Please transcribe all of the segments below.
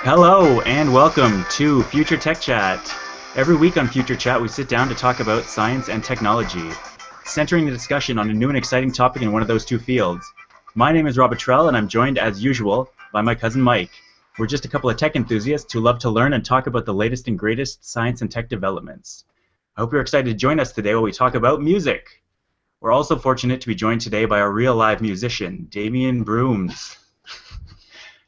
Hello and welcome to Future Tech Chat. Every week on Future Chat, we sit down to talk about science and technology, centering the discussion on a new and exciting topic in one of those two fields. My name is Rob Attrell, and I'm joined, as usual, by my cousin Mike. We're just a couple of tech enthusiasts who love to learn and talk about the latest and greatest science and tech developments. I hope you're excited to join us today while we talk about music. We're also fortunate to be joined today by our real live musician, Damien Brooms.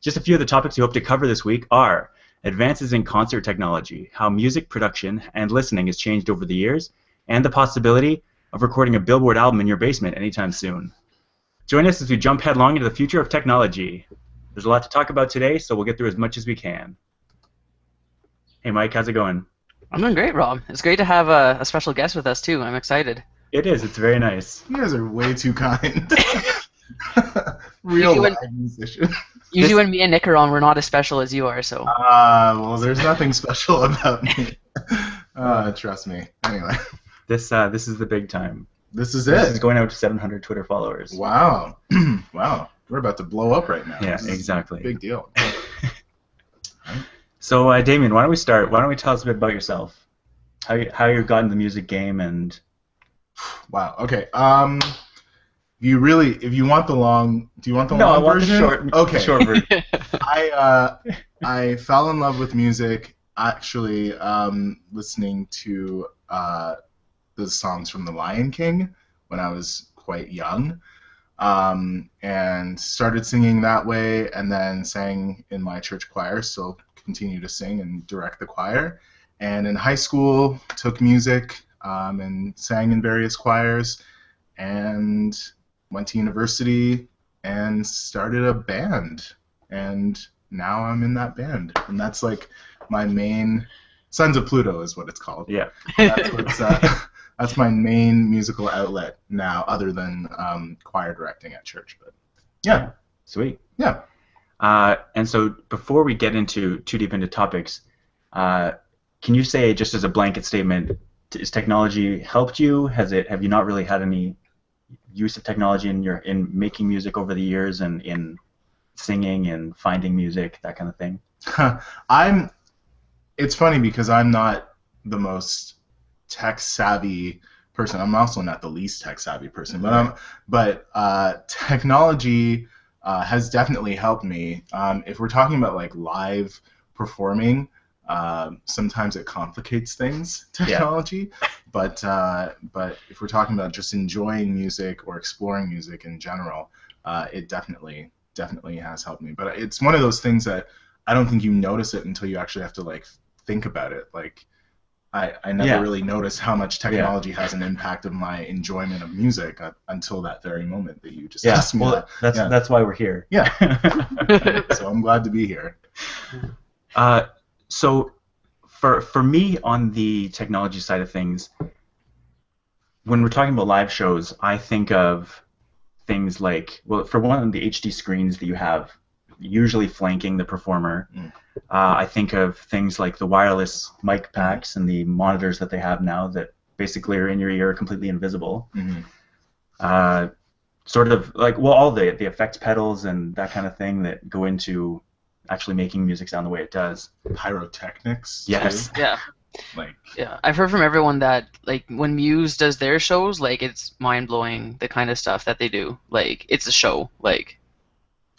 Just a few of the topics we hope to cover this week are advances in concert technology, how music production and listening has changed over the years, and the possibility of recording a Billboard album in your basement anytime soon. Join us as we jump headlong into the future of technology. There's a lot to talk about today, so we'll get through as much as we can. Hey Mike, how's it going? I'm doing great, Rob. It's great to have a special guest with us, too. I'm excited. It is. It's very nice. You guys are way too kind. Real live musician. Usually when me and Nick are on, we're not as special as you are, so... Well, there's nothing special about me. Trust me. Anyway. This is the big time. This is This is going out to 700 Twitter followers. Wow. Wow. We're about to blow up right now. Yeah, This is exactly. a big deal. So, Damien, why don't we start? Why don't we tell us a bit about yourself? How you got in the music game and... Wow. Okay. If you want the long, do you want the No, long I want version? the short, Okay. short version. I fell in love with music actually listening to the songs from The Lion King when I was quite young, and started singing that way, and then sang in my church choir. Still continue to sing and direct the choir. And in high school, took music and sang in various choirs, and went to university and started a band, and now I'm in that band, and that's like my main Sons of Pluto is what it's called. Yeah. That's my main musical outlet now, other than choir directing at church. But yeah, Sweet. yeah. And so before we get into too deep into topics, can you say, just as a blanket statement, has technology helped you? Have you not really had any use of technology in making music over the years and in singing and finding music, that kind of thing? It's funny because I'm not the most tech savvy person. I'm also not the least tech savvy person, but technology has definitely helped me. If we're talking about like live performing, sometimes it complicates things, technology. Yeah. But if we're talking about just enjoying music or exploring music in general, it definitely has helped me. But it's one of those things that I don't think you notice it until you actually have to like think about it. Like I never really noticed how much technology has an impact of my enjoyment of music until that very moment that you just asked me. Well, that's why we're here. Yeah. So I'm glad to be here. So for me on the technology side of things, when we're talking about live shows, I think of things like, well, for one, the HD screens that you have usually flanking the performer. I think of things like the wireless mic packs and the monitors that they have now that basically are in your ear, completely invisible. Mm-hmm. Sort of like, well, all the effects pedals and that kind of thing that go into actually making music sound the way it does. Pyrotechnics. Yes. Too. Yeah. Yeah, I've heard from everyone that like when Muse does their shows, like it's mind blowing the kind of stuff that they do. Like it's a show, like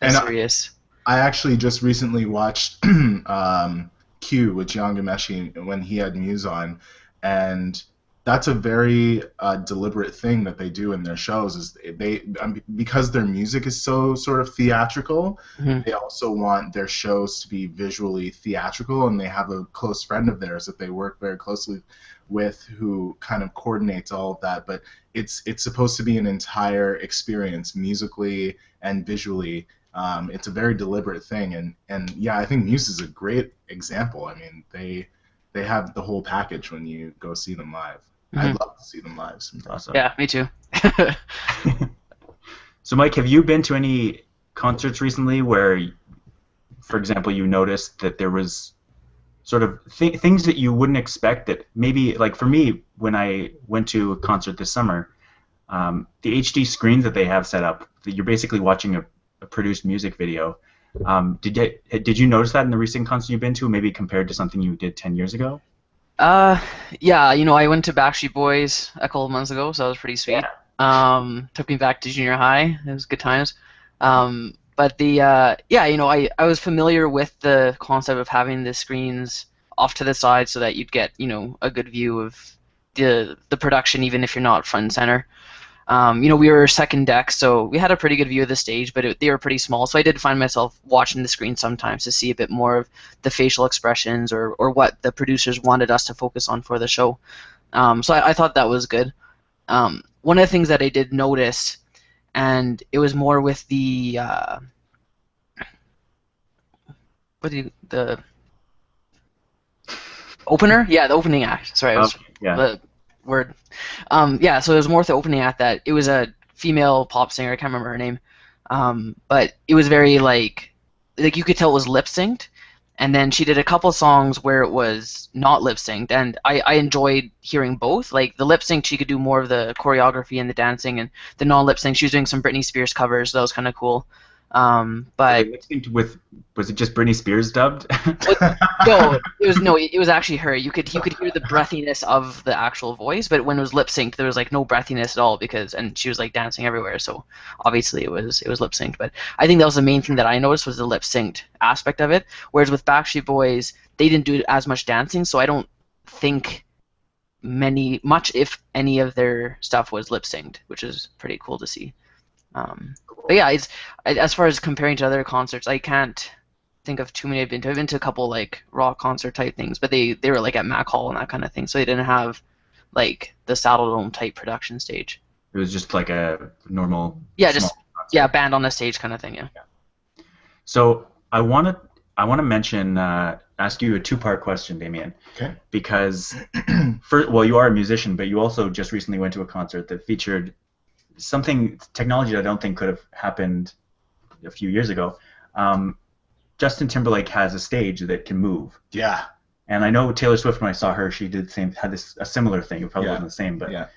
it's serious. I actually just recently watched Q with Jian Gameshi when he had Muse on, and that's a very deliberate thing that they do in their shows. Is because their music is so sort of theatrical, mm-hmm. They also want their shows to be visually theatrical, and they have a close friend of theirs that they work very closely with who kind of coordinates all of that. But it's supposed to be an entire experience musically and visually. It's a very deliberate thing, and yeah, I think Muse is a great example. I mean, they have the whole package when you go see them live. Mm-hmm. I'd love to see them live sometime. Awesome. Yeah, me too. So, Mike, have you been to any concerts recently where, for example, you noticed that there was sort of things that you wouldn't expect that maybe, like for me, when I went to a concert this summer, the HD screens that they have set up, that you're basically watching a produced music video. Did you notice that in the recent concert you've been to, maybe compared to something you did 10 years ago? Yeah, I went to Backstreet Boys a couple of months ago, so that was pretty sweet. Took me back to junior high. It was good times. But yeah, I was familiar with the concept of having the screens off to the side so that you'd get, a good view of the production, even if you're not front and center. We were second deck, so we had a pretty good view of the stage, but they were pretty small. So I did find myself watching the screen sometimes to see a bit more of the facial expressions or what the producers wanted us to focus on for the show. So I thought that was good. One of the things that I did notice, and it was more with the the opener? Yeah, the opening act. Sorry, the word. Yeah, so it was more with the opening act that it was a female pop singer. I can't remember her name, but it was very like you could tell it was lip synced. And then she did a couple songs where it was not lip synced, and I enjoyed hearing both. Like the lip sync, she could do more of the choreography and the dancing, and the non lip sync, she was doing some Britney Spears covers. So that was kind of cool. But was it just Britney Spears dubbed? It was actually her. You could hear the breathiness of the actual voice, but when it was lip synced, there was like no breathiness at all and she was like dancing everywhere. So obviously it was lip synced. But I think that was the main thing that I noticed was the lip synced aspect of it. Whereas with Backstreet Boys, they didn't do as much dancing, so I don't think much if any of their stuff was lip synced, which is pretty cool to see. But yeah, as far as comparing to other concerts, I can't think of too many I've been to. I've been to a couple like rock concert type things, but they were like at Mac Hall and that kind of thing, so they didn't have like the Saddle Dome type production stage. It was just like a normal. Yeah, band on the stage kind of thing. Yeah. So I want to mention ask you a two-part question, Damien. Okay. Because you are a musician, but you also just recently went to a concert that featured technology that I don't think could have happened a few years ago. Justin Timberlake has a stage that can move. Yeah. And I know Taylor Swift, when I saw her, she did a similar thing. It probably wasn't the same, but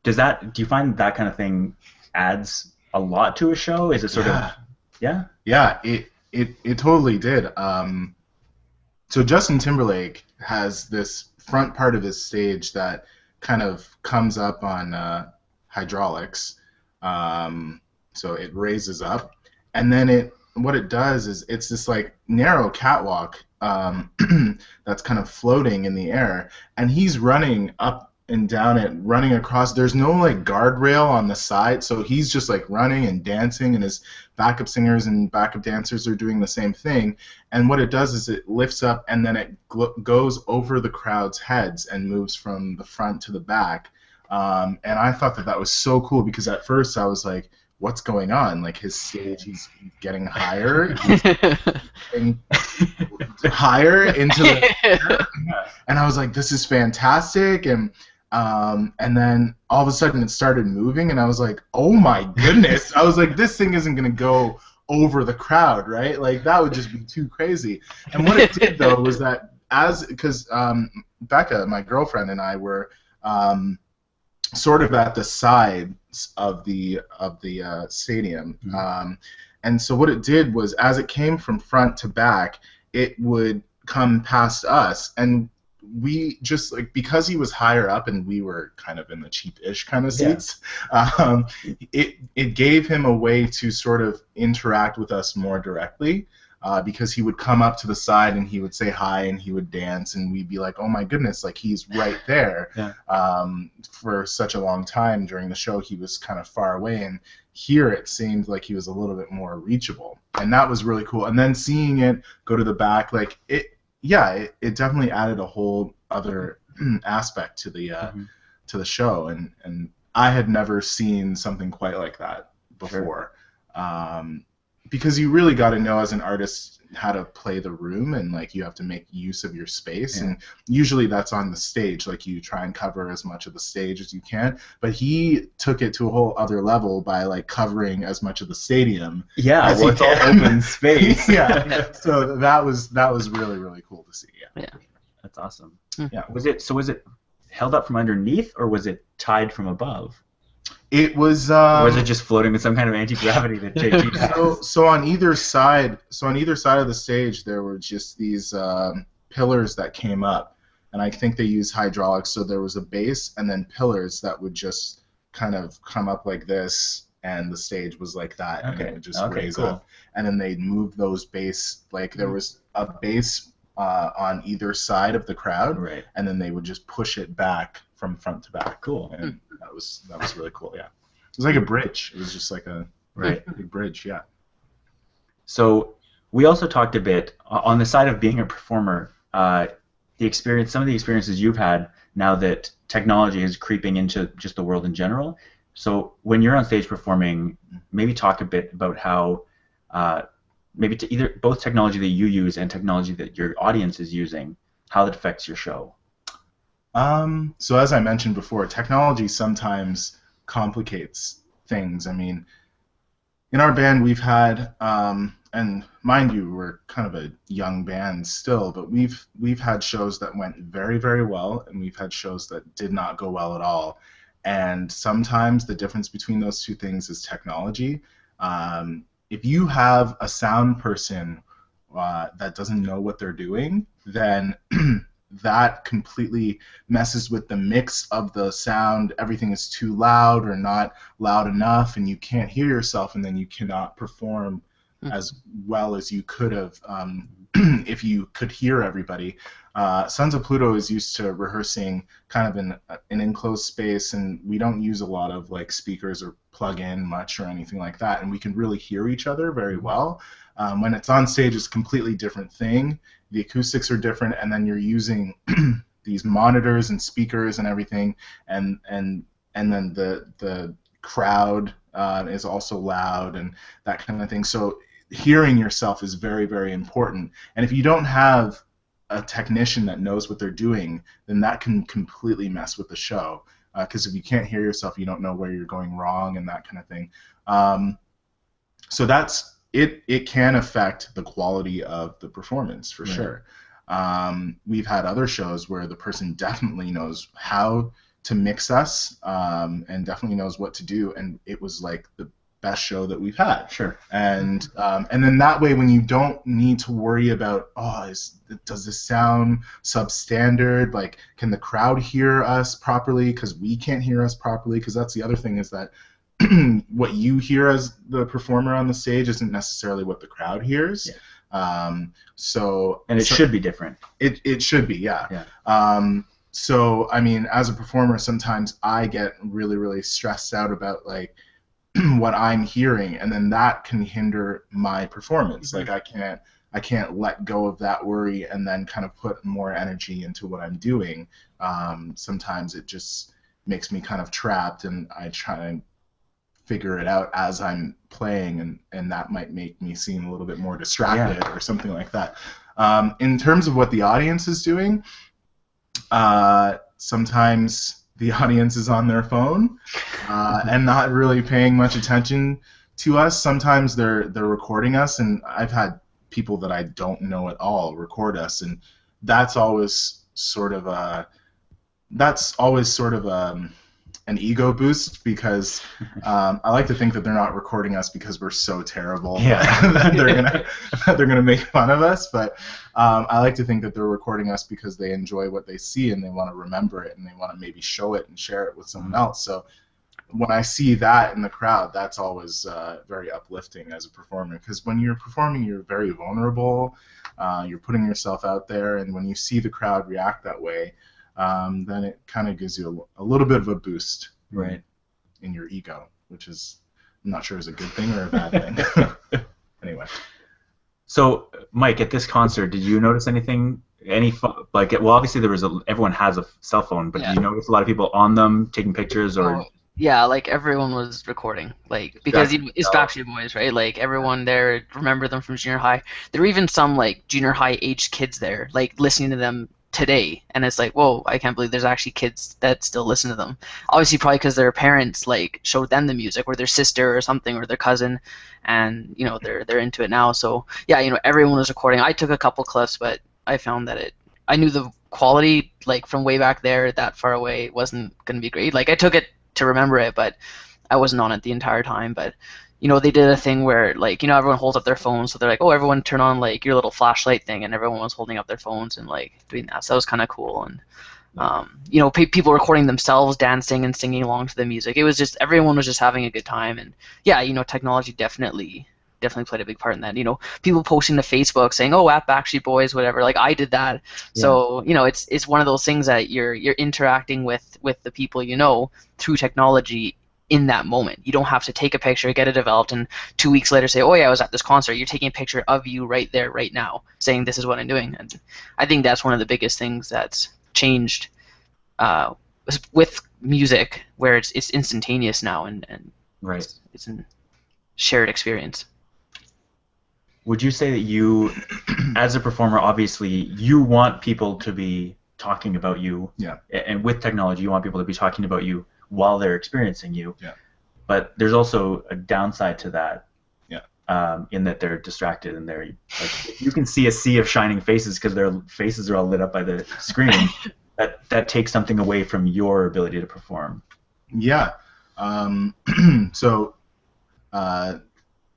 do you find that kind of thing adds a lot to a show? Is it sort of Yeah, it totally did. So Justin Timberlake has this front part of his stage that kind of comes up on hydraulics, so it raises up, and then what it does is it's this like narrow catwalk that's kind of floating in the air, and he's running up and down it, running across. There's no like guardrail on the side, so he's just like running and dancing, and his backup singers and backup dancers are doing the same thing. And what it does is it lifts up and then it goes over the crowd's heads and moves from the front to the back. And I thought that was so cool because at first I was like, what's going on? Like his stage, he's getting higher, getting higher into the and I was like, this is fantastic. And then all of a sudden it started moving, and I was like, oh my goodness. I was like, this thing isn't going to go over the crowd, right? Like that would just be too crazy. And what it did though was that because Becca, my girlfriend, and I were sort of at the sides of the stadium, and so what it did was as it came from front to back, it would come past us, and we just like, because he was higher up and we were kind of in the cheap-ish kind of seats, it gave him a way to sort of interact with us more directly. Because he would come up to the side and he would say hi and he would dance, and we'd be like, oh my goodness, like he's right there. For such a long time during the show he was kind of far away, and here it seemed like he was a little bit more reachable, and that was really cool. And then seeing it go to the back, like it definitely added a whole other aspect to the show, and I had never seen something quite like that before. Because you really got to know as an artist how to play the room, and like you have to make use of your space, and usually that's on the stage. Like you try and cover as much of the stage as you can, but he took it to a whole other level by like covering as much of the stadium. It's all open space. So that was really, really cool to see. That's awesome. Was it held up from underneath, or was it tied from above? It was. Or was it just floating with some kind of anti-gravity that JT has? So on either side, of the stage, there were just these pillars that came up, and I think they used hydraulics. So there was a base and then pillars that would just kind of come up like this, and the stage was like that, and it would just raise up. And then they'd move those base, like there was a base on either side of the crowd, Right. and then they would just push it back from front to back. Cool. And that was really cool. Yeah, it was like a bridge. It was just like a big bridge. Yeah. So we also talked a bit on the side of being a performer. Some of the experiences you've had now that technology is creeping into just the world in general. So when you're on stage performing, maybe talk a bit about how maybe to either both technology that you use and technology that your audience is using, how that affects your show. So as I mentioned before, technology sometimes complicates things. I mean, in our band we've had, and mind you, we're kind of a young band still, but we've had shows that went very, very well, and we've had shows that did not go well at all. And sometimes the difference between those two things is technology. If you have a sound person that doesn't know what they're doing, then that completely messes with the mix of the sound. Everything is too loud or not loud enough, and you can't hear yourself, and then you cannot perform as well as you could have if you could hear everybody. Sons of Pluto is used to rehearsing kind of in an enclosed space, and we don't use a lot of like speakers or plug in much or anything like that, and we can really hear each other very well. When it's on stage, it's a completely different thing. The acoustics are different, and then you're using these monitors and speakers and everything, and then the crowd is also loud and that kind of thing. So hearing yourself is very, very important. And if you don't have a technician that knows what they're doing, then that can completely mess with the show. Because if you can't hear yourself, you don't know where you're going wrong and that kind of thing. So that's it. It can affect the quality of the performance for sure. We've had other shows where the person definitely knows how to mix us and definitely knows what to do, and it was like the best show that we've had. Sure. And then that way, when you don't need to worry about, does this sound substandard? Like, can the crowd hear us properly? Because we can't hear us properly. Because that's the other thing, is that what you hear as the performer on the stage isn't necessarily what the crowd hears. Yeah. And it should be different. It should be, yeah. So I mean, as a performer, sometimes I get really, really stressed out about like what I'm hearing, and then that can hinder my performance. Like I can't let go of that worry and then kind of put more energy into what I'm doing. Sometimes it just makes me kind of trapped, and I try to figure it out as I'm playing, and that might make me seem a little bit more distracted or something like that. In terms of what the audience is doing, sometimes the audience is on their phone and not really paying much attention to us. Sometimes they're recording us, and I've had people that I don't know at all record us, and that's always sort of an ego boost, because I like to think that they're not recording us because we're so terrible that they're gonna make fun of us. But I like to think that they're recording us because they enjoy what they see, and they want to remember it, and they want to maybe show it and share it with someone else. So when I see that in the crowd, that's always very uplifting as a performer, because when you're performing, you're very vulnerable. You're putting yourself out there, and when you see the crowd react that way, then it kind of gives you a little bit of a boost, right, in your ego, which is, I'm not sure is a good thing or a bad thing. Anyway. So, Mike, at this concert, did you notice anything? Obviously everyone has a cell phone, but did you notice a lot of people on them taking pictures or? Yeah, like everyone was recording, like because it's Backstreet Boys, right? Like everyone there, remember them from junior high. There were even some like junior high aged kids there, like listening to them today, and it's like, whoa, I can't believe there's actually kids that still listen to them. Obviously probably because their parents like showed them the music, or their sister or something, or their cousin, and they're into it now. So yeah, everyone was recording. I took a couple clips, but I found that I knew the quality like from way back there that far away wasn't going to be great. Like I took it to remember it, but I wasn't on it the entire time. But they did a thing where, like, everyone holds up their phones, so they're like, oh, everyone turn on like your little flashlight thing, and everyone was holding up their phones and like doing that. So that was kind of cool. And people recording themselves dancing and singing along to the music. It was just, everyone was just having a good time. And yeah, technology definitely played a big part in that. People posting to Facebook saying, oh, at Backstreet Boys, whatever. Like, I did that. Yeah. So it's one of those things that you're interacting with the people through technology in that moment. You don't have to take a picture, get it developed, and 2 weeks later say, oh yeah, I was at this concert. You're taking a picture of you right there, right now, saying this is what I'm doing. And I think that's one of the biggest things that's changed with music, where it's instantaneous now, and right. It's a shared experience. Would you say that you, as a performer, obviously you want people to be talking about you, yeah, and with technology you want people to be talking about you while they're experiencing you, yeah. But there's also a downside to that, yeah, in that they're distracted and they're like, you can see a sea of shining faces because their faces are all lit up by the screen. that takes something away from your ability to perform. Yeah. So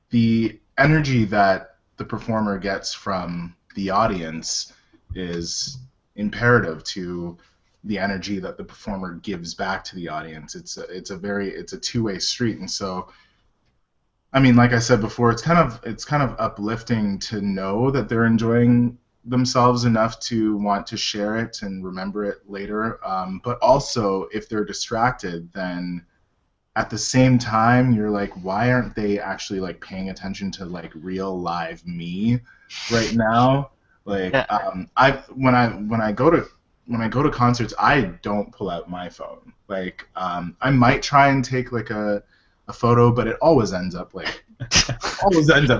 the energy that the performer gets from the audience is imperative to the energy that the performer gives back to the audience. It's a two-way street. And so, I mean, like I said before, it's kind of uplifting to know that they're enjoying themselves enough to want to share it and remember it later. But also, if they're distracted, then at the same time, you're like, why aren't they actually like paying attention to like real live me right now? Like, yeah. When I go to concerts, I don't pull out my phone. Like, I might try and take like a photo, but it always ends up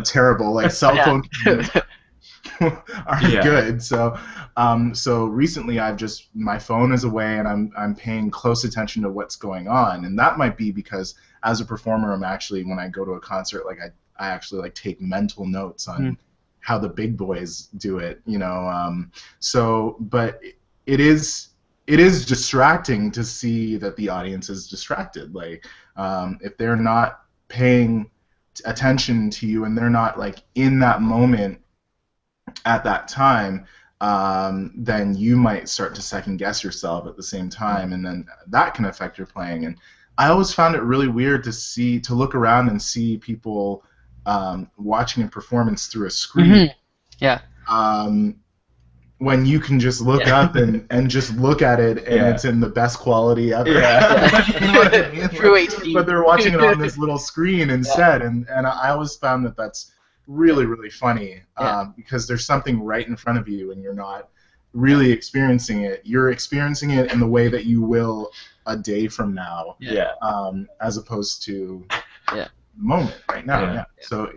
terrible. Like, cell phone aren't good. So recently my phone is away, and I'm paying close attention to what's going on. And that might be because as a performer, I'm actually, when I go to a concert, like I actually like take mental notes on how the big boys do it, but it is distracting to see that the audience is distracted. Like, if they're not paying attention to you and they're not like in that moment at that time, then you might start to second guess yourself at the same time, and then that can affect your playing. And I always found it really weird to look around and see people watching a performance through a screen. Mm-hmm. Yeah. When you can just look up and just look at it, and it's in the best quality ever. Yeah. You know what I mean? Through HD. But they're watching it on this little screen instead, and I always found that that's really, really funny, because there's something right in front of you and you're not really experiencing it. You're experiencing it in the way that you will a day from now, as opposed to the moment right now. Yeah. So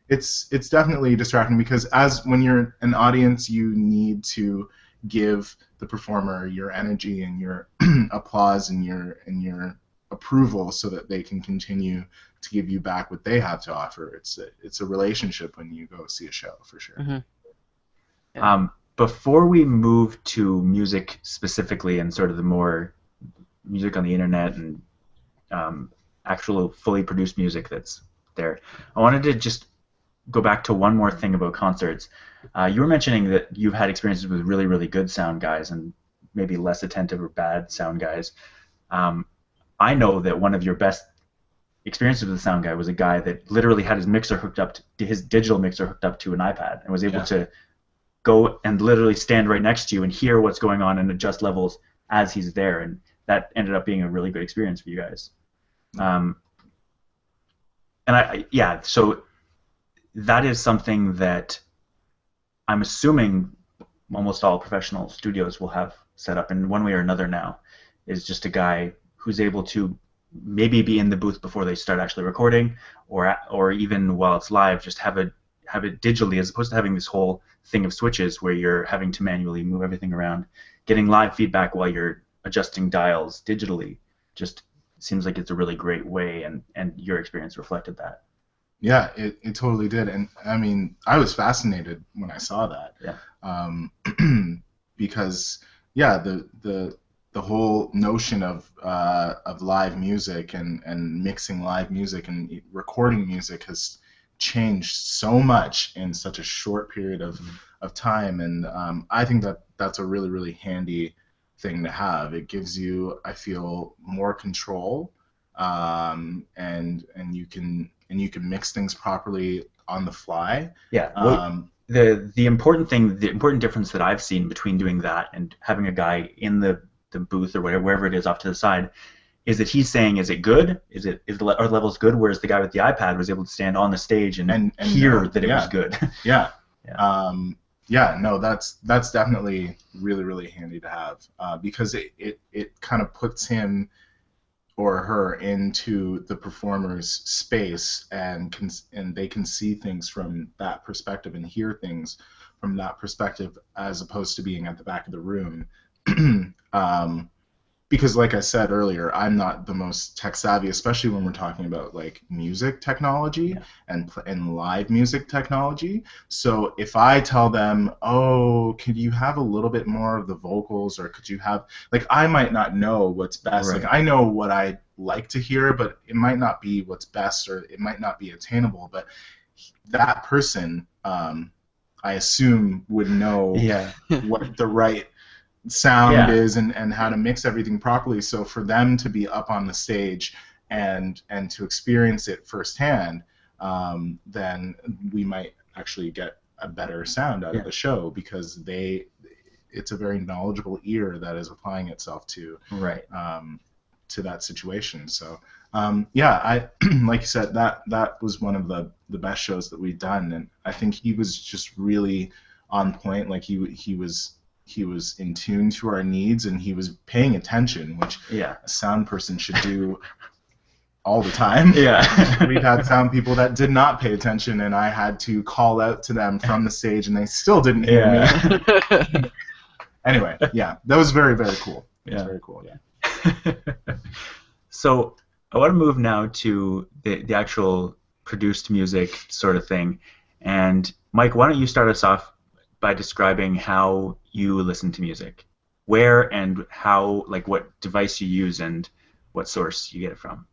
it's definitely distracting, because when you're an audience, you need to give the performer your energy and your applause and your approval so that they can continue to give you back what they have to offer. It's a relationship when you go see a show, for sure. Mm-hmm. Yeah. Before we move to music specifically, and sort of the more music on the internet and actual fully produced music that's there, I wanted to just go back to one more thing about concerts. You were mentioning that you've had experiences with really, really good sound guys and maybe less attentive or bad sound guys. I know that one of your best experiences with a sound guy was a guy that literally had his digital mixer hooked up to an iPad and was able to go and literally stand right next to you and hear what's going on and adjust levels as he's there, and that ended up being a really good experience for you guys. So that is something that I'm assuming almost all professional studios will have set up in one way or another now, is just a guy who's able to maybe be in the booth before they start actually recording, or even while it's live, just have it digitally, as opposed to having this whole thing of switches where you're having to manually move everything around. Getting live feedback while you're adjusting dials digitally just seems like it's a really great way, and your experience reflected that. Yeah, it totally did. And I mean, I was fascinated when I saw that. Yeah. Because the the whole notion of live music and mixing live music and recording music has changed so much in such a short period of time, and I think that that's a really, really handy thing to have. It gives you, I feel, more control, and you can mix things properly on the fly. Yeah. Well, the important thing, the important difference that I've seen between doing that and having a guy in the booth or wherever it is off to the side, is that he's saying, is it good? Are the levels good? Whereas the guy with the iPad was able to stand on the stage and hear that it was good. Yeah. No, that's definitely really, really handy to have, because it kind of puts him or her into the performer's space, and they can see things from that perspective and hear things from that perspective, as opposed to being at the back of the room. Because like I said earlier, I'm not the most tech savvy, especially when we're talking about like music technology and live music technology. So if I tell them, oh, could you have a little bit more of the vocals, or could you have, like, I might not know what's best. Right. Like, I know what I like to hear, but it might not be what's best, or it might not be attainable. But that person, I assume, would know what the right sound is and how to mix everything properly. So for them to be up on the stage and to experience it firsthand, then we might actually get a better sound out of the show, because it's a very knowledgeable ear that is applying itself to that situation. So I like you said, that was one of the best shows that we've done, and I think he was just really on point. Like he was in tune to our needs, and he was paying attention, which a sound person should do all the time. Yeah. We've had sound people that did not pay attention, and I had to call out to them from the stage, and they still didn't hear me. Anyway, that was very, very cool. It was very cool, So I want to move now to the actual produced music sort of thing. And Mike, why don't you start us off by describing how you listen to music, where and how, like what device you use and what source you get it from.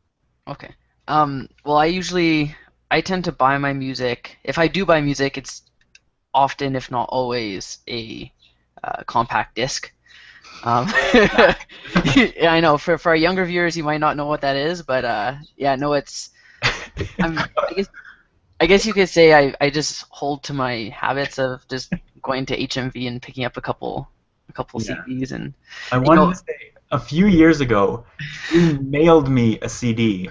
Okay. Well, I tend to buy my music. If I do buy music, it's often, if not always, a compact disc. Yeah, I know. For our younger viewers, you might not know what that is, but it's. I guess you could say I just hold to my habits of just going to HMV and picking up a couple CDs, and I wanted to say, a few years ago, you mailed me a CD,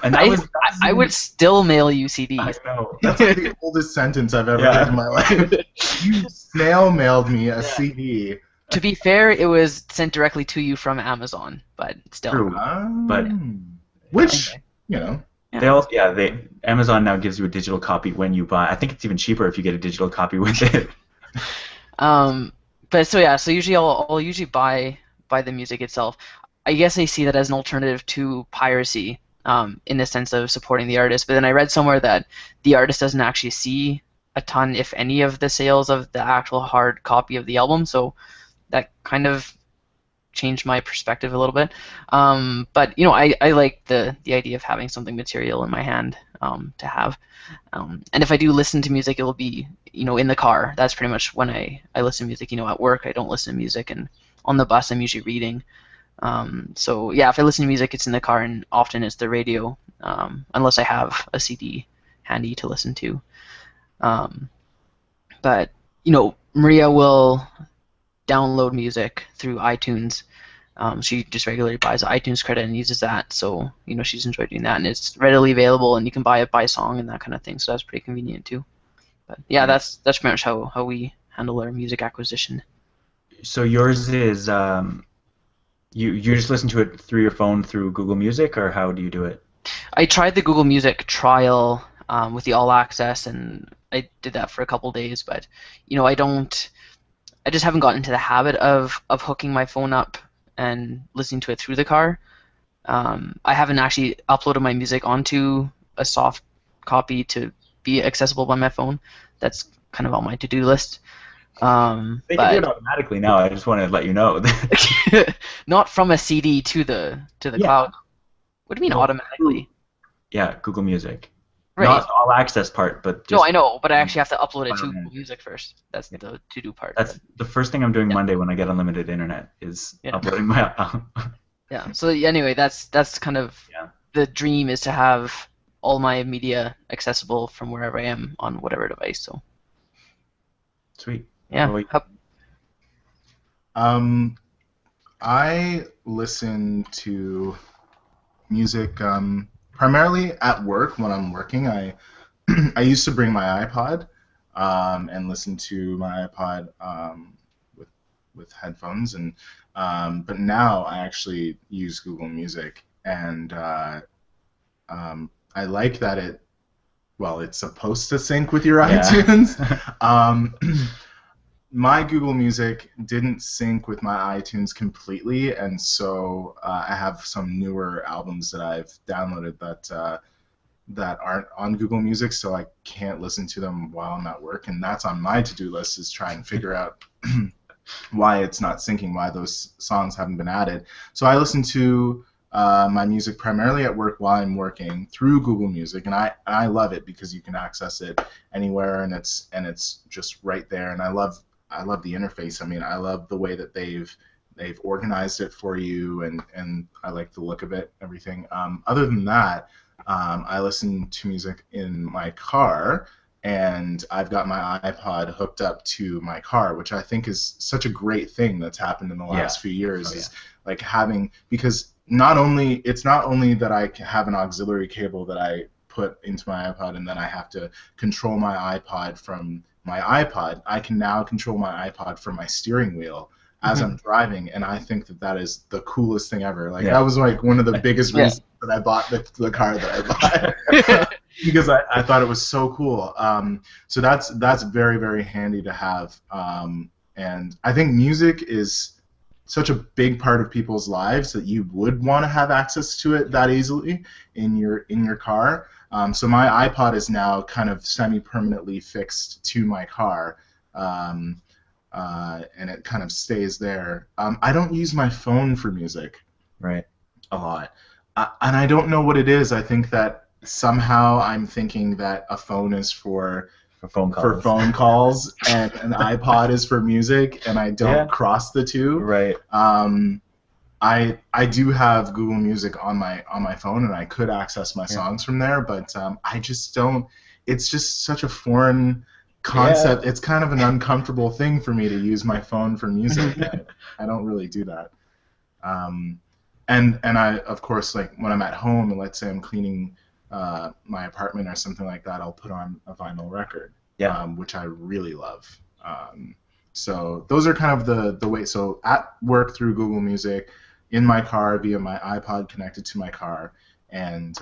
and I would still mail you CDs. I know. That's like the oldest sentence I've ever heard in my life. You snail mailed me a CD. To be fair, it was sent directly to you from Amazon, but still. True. But which you know. Amazon now gives you a digital copy when you buy. I think it's even cheaper if you get a digital copy with it. So usually I'll usually buy the music itself. I guess I see that as an alternative to piracy, in the sense of supporting the artist. But then I read somewhere that the artist doesn't actually see a ton, if any, of the sales of the actual hard copy of the album. So that kind of changed my perspective a little bit. But I like the idea of having something material in my hand to have. And if I do listen to music, it will be in the car. That's pretty much when I listen to music. At work I don't listen to music, and on the bus I'm usually reading. So if I listen to music, it's in the car, and often it's the radio, unless I have a CD handy to listen to. But Maria will download music through iTunes. She just regularly buys an iTunes credit and uses that, so she's enjoyed doing that, and it's readily available, and you can buy it by song and that kind of thing, so that's pretty convenient too. But that's pretty much how we handle our music acquisition. So yours is you just listen to it through your phone through Google Music, or how do you do it? I tried the Google Music trial with the All Access, and I did that for a couple days, but I just haven't gotten into the habit of hooking my phone up and listening to it through the car. I haven't actually uploaded my music onto a soft copy to be accessible by my phone. That's kind of on my to-do list. They can do it automatically now. I just want to let you know. not from a CD to the cloud. What do you mean Well, automatically? Yeah, Google Music. Right. Not all access part, but just. No, I know, but I actually have to upload it to file Google in. Music first. That's the to-do part. That's the first thing I'm doing Monday when I get unlimited internet is Yeah. uploading my. Yeah. So anyway, that's kind of the dream, is to have all my media accessible from wherever I am on whatever device. So. Sweet. Yeah. What about I listen to music primarily at work when I'm working. I I used to bring my iPod and listen to my iPod with headphones, and but now I actually use Google Music, and I like that it's supposed to sync with your iTunes. My Google Music didn't sync with my iTunes completely, and so I have some newer albums that I've downloaded that aren't on Google Music, so I can't listen to them while I'm at work, and that's on my to-do list, is try and figure out why it's not syncing, why those songs haven't been added. So I listen to my music primarily at work while I'm working through Google Music, and I love it because you can access it anywhere, and it's just right there, and I love the interface. I mean, I love the way that they've organized it for you, and I like the look of it, everything. Other than that, I listen to music in my car, and I've got my iPod hooked up to my car, which I think is such a great thing that's happened in the last few years. Is like having, because it's not only that I have an auxiliary cable that I put into my iPod and then I have to control my iPod from my iPod, I can now control my iPod from my steering wheel as I'm driving, and I think that is the coolest thing ever. Like that was like one of the biggest reasons that I bought the car that I bought, because I thought it was so cool. So that's very, very handy to have, and I think music is such a big part of people's lives that you would want to have access to it that easily in your car. So my iPod is now kind of semi-permanently fixed to my car, and it kind of stays there. I don't use my phone for music, a lot, and I don't know what it is. I think that somehow I'm thinking that a phone is for phone calls, and an iPod is for music, and I don't cross the two. Right. I do have Google Music on my phone, and I could access my songs from there, but I just don't. It's just such a foreign concept. It's kind of an uncomfortable thing for me to use my phone for music. I don't really do that. And I, of course, like when I'm at home, and let's say I'm cleaning my apartment or something like that, I'll put on a vinyl record, which I really love. So those are kind of the way. So at work through Google Music, in my car via my iPod connected to my car, and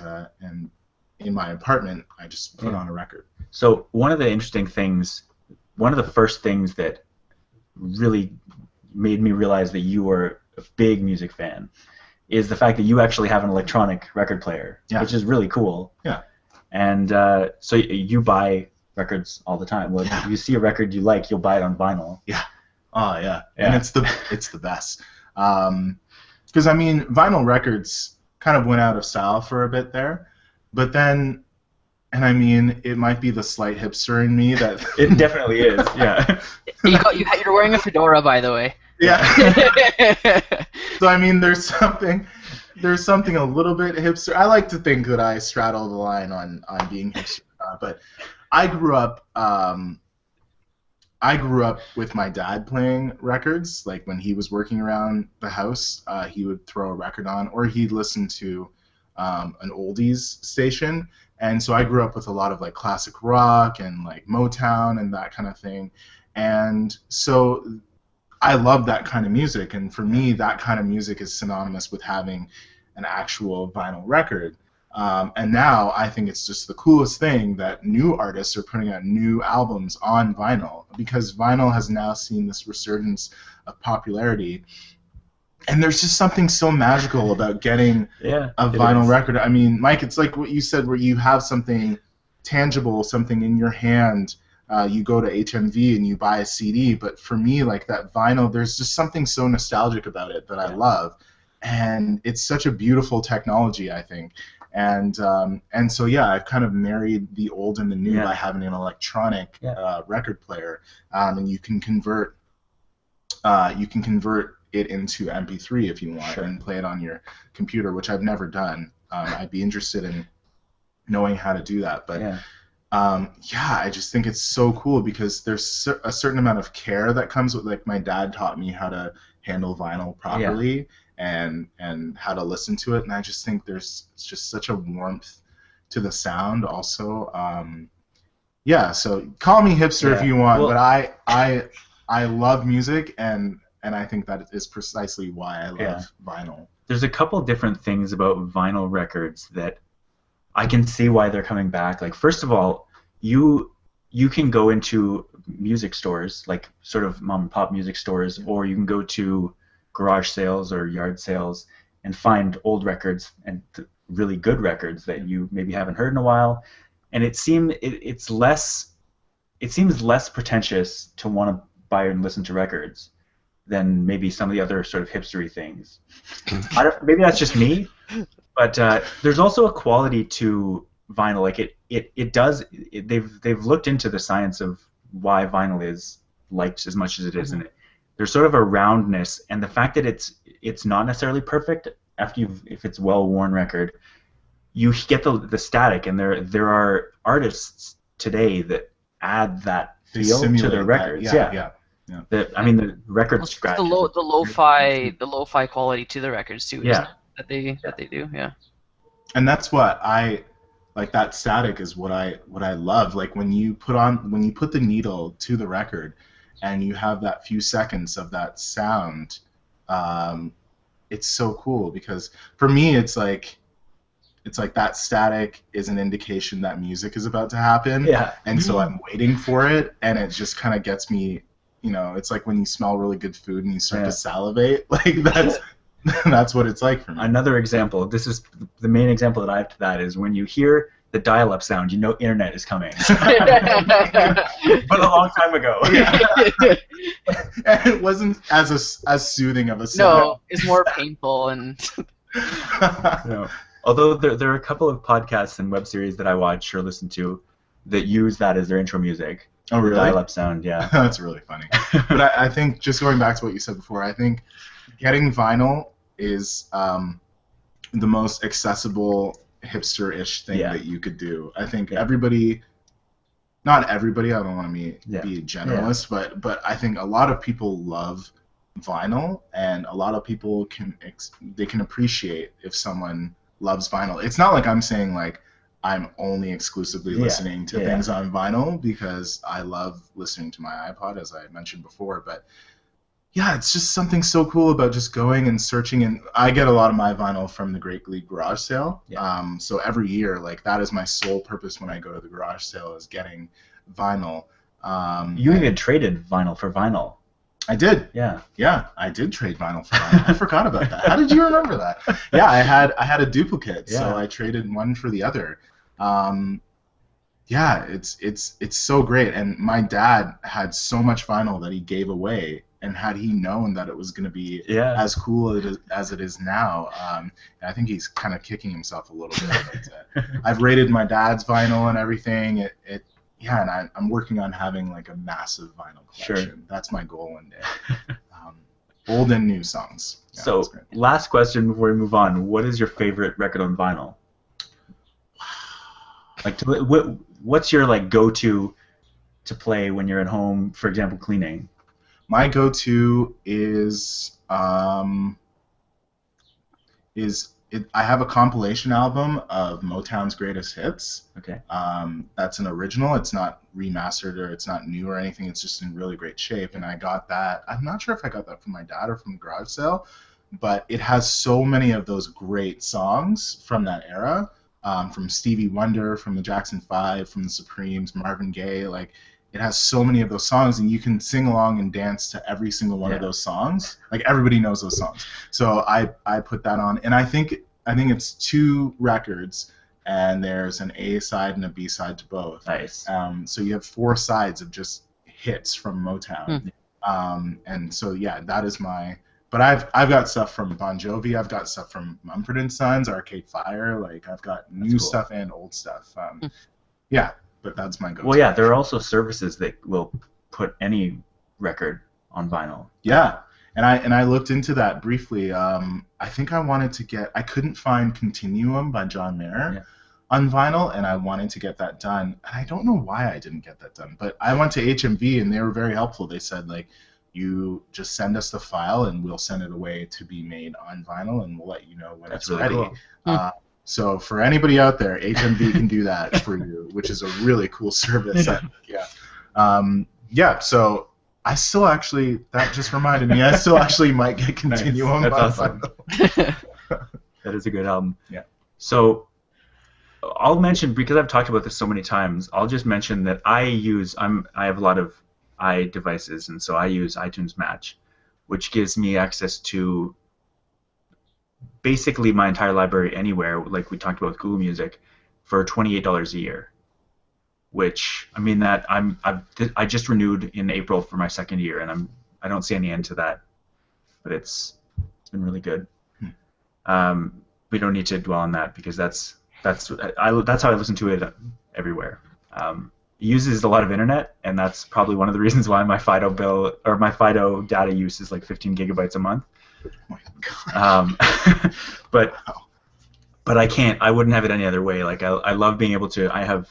in my apartment, I just put on a record. So one of the first things that really made me realize that you were a big music fan is the fact that you actually have an electronic record player, which is really cool. Yeah. And so you buy records all the time. Well, if you see a record you like, you'll buy it on vinyl. Yeah. Oh yeah. And it's the best. Because I mean, vinyl records kind of went out of style for a bit there, but then, and I mean, it might be the slight hipster in me that it definitely is. Yeah. You're wearing a fedora, by the way. Yeah. So I mean, there's something a little bit hipster. I like to think that I straddle the line on being hipster, but I grew up with my dad playing records. Like when he was working around the house, he would throw a record on, or he'd listen to an oldies station. And so I grew up with a lot of like classic rock and like Motown and that kind of thing. And so I love that kind of music. And for me, that kind of music is synonymous with having an actual vinyl record. And now I think it's just the coolest thing that new artists are putting out new albums on vinyl, because vinyl has now seen this resurgence of popularity. And there's just something so magical about getting a vinyl record. I mean, Mike, it's like what you said, where you have something tangible, something in your hand you go to HMV and you buy a CD. But for me, like that vinyl, there's just something so nostalgic about it that I love, and it's such a beautiful technology, I think. And so yeah, I've kind of married the old and the new by having an electronic record player, and you can convert it into MP3 if you want, and play it on your computer, which I've never done. I'd be interested in knowing how to do that, but I just think it's so cool because there's a certain amount of care that comes with, like, my dad taught me how to handle vinyl properly and how to listen to it, and I just think there's just such a warmth to the sound also. So call me hipster if you want, but I love music, and I think that is precisely why I love vinyl. There's a couple different things about vinyl records that I can see why they're coming back. Like, first of all, you can go into music stores, like sort of mom and pop music stores, or you can go to garage sales or yard sales and find old records and really good records that you maybe haven't heard in a while. And it seems less pretentious to want to buy and listen to records than maybe some of the other sort of hipstery things. Maybe that's just me, but there's also a quality to vinyl. Like they've looked into the science of why vinyl is liked as much as it is, and there's sort of a roundness, and the fact that it's not necessarily perfect if it's well-worn record, you get the static, and there are artists today that add that feel to their records. Yeah. The record scratch. The lo-fi quality to the records too. That they do. Yeah. And that's what I like. That static is what I love. Like when you put the needle to the record, and you have that few seconds of that sound, it's so cool because for me it's like that static is an indication that music is about to happen. Yeah. And so I'm waiting for it, and it just kind of gets me. It's like when you smell really good food and you start to salivate. Like that's what it's like for me. Another example. This is the main example that I have to that is when you hear the dial-up sound, you know internet is coming. But a long time ago. And it wasn't as soothing of a sound. No, it's more painful and. No. Although there are a couple of podcasts and web series that I watch or listen to that use that as their intro music. Oh, really? Dial-up sound, yeah. That's really funny. But I think, just going back to what you said before, I think getting vinyl is the most accessible hipster-ish thing that you could do. I think everybody, not everybody, I don't want to be a generalist, but I think a lot of people love vinyl, and a lot of people can appreciate if someone loves vinyl. It's not like I'm saying like I'm only exclusively listening to things on vinyl, because I love listening to my iPod, as I mentioned before. But yeah, it's just something so cool about just going and searching. And I get a lot of my vinyl from the Great League Garage Sale. Yeah. So every year, like, that is my sole purpose when I go to the garage sale, is getting vinyl. You even traded vinyl for vinyl. I did. Yeah. Yeah, I did trade vinyl for vinyl. I forgot about that. How did you remember that? Yeah, I had a duplicate, so I traded one for the other. Yeah, it's so great. And my dad had so much vinyl that he gave away, and had he known that it was going to be as cool as it is now, I think he's kind of kicking himself a little bit. But, I've rated my dad's vinyl and everything. And I'm working on having like a massive vinyl collection. Sure. That's my goal one day. Old and new songs. Yeah, so, last question before we move on. What is your favorite record on vinyl? Like, what's your like go-to to play when you're at home, for example, cleaning? My go-to is I have a compilation album of Motown's greatest hits. Okay. That's an original. It's not remastered or it's not new or anything. It's just in really great shape. And I got that. I'm not sure if I got that from my dad or from the garage sale, but it has so many of those great songs from that era, from Stevie Wonder, from the Jackson 5, from the Supremes, Marvin Gaye. Like, it has so many of those songs, and you can sing along and dance to every single one of those songs. Like, everybody knows those songs. So I put that on, and I think it's two records and there's an A side and a B side to both. Nice. So you have 4 sides of just hits from Motown. And so yeah, that is my. But I've got stuff from Bon Jovi. I've got stuff from Mumford & Sons, Arcade Fire. Like I've got new stuff and old stuff. Yeah, but that's my go-to. Well, yeah, there are also services that will put any record on vinyl. Yeah, and I looked into that briefly. I think I couldn't find Continuum by John Mayer on vinyl, and I wanted to get that done. And I don't know why I didn't get that done, but I went to HMV, and they were very helpful. They said, like, you just send us the file, and we'll send it away to be made on vinyl, and we'll let you know when it's ready. Cool. So for anybody out there, HMV can do that for you, which is a really cool service. So I still actually, that just reminded me, I still actually might get Continuum. That's awesome. That is a good album. Yeah. So I'll mention, because I've talked about this so many times, I'll just mention that I have a lot of iDevices, and so I use iTunes Match, which gives me access to basically my entire library anywhere, like we talked about with Google Music, for $28 a year. Which, I mean, that I just renewed in April for my 2nd year, and I don't see any end to that, but it's been really good. We don't need to dwell on that because that's how I listen to it everywhere. It uses a lot of internet, and that's probably one of the reasons why my Fido bill or my Fido data use is like 15 gigabytes a month. Oh my God. But I wouldn't have it any other way. Like I love being able to. I have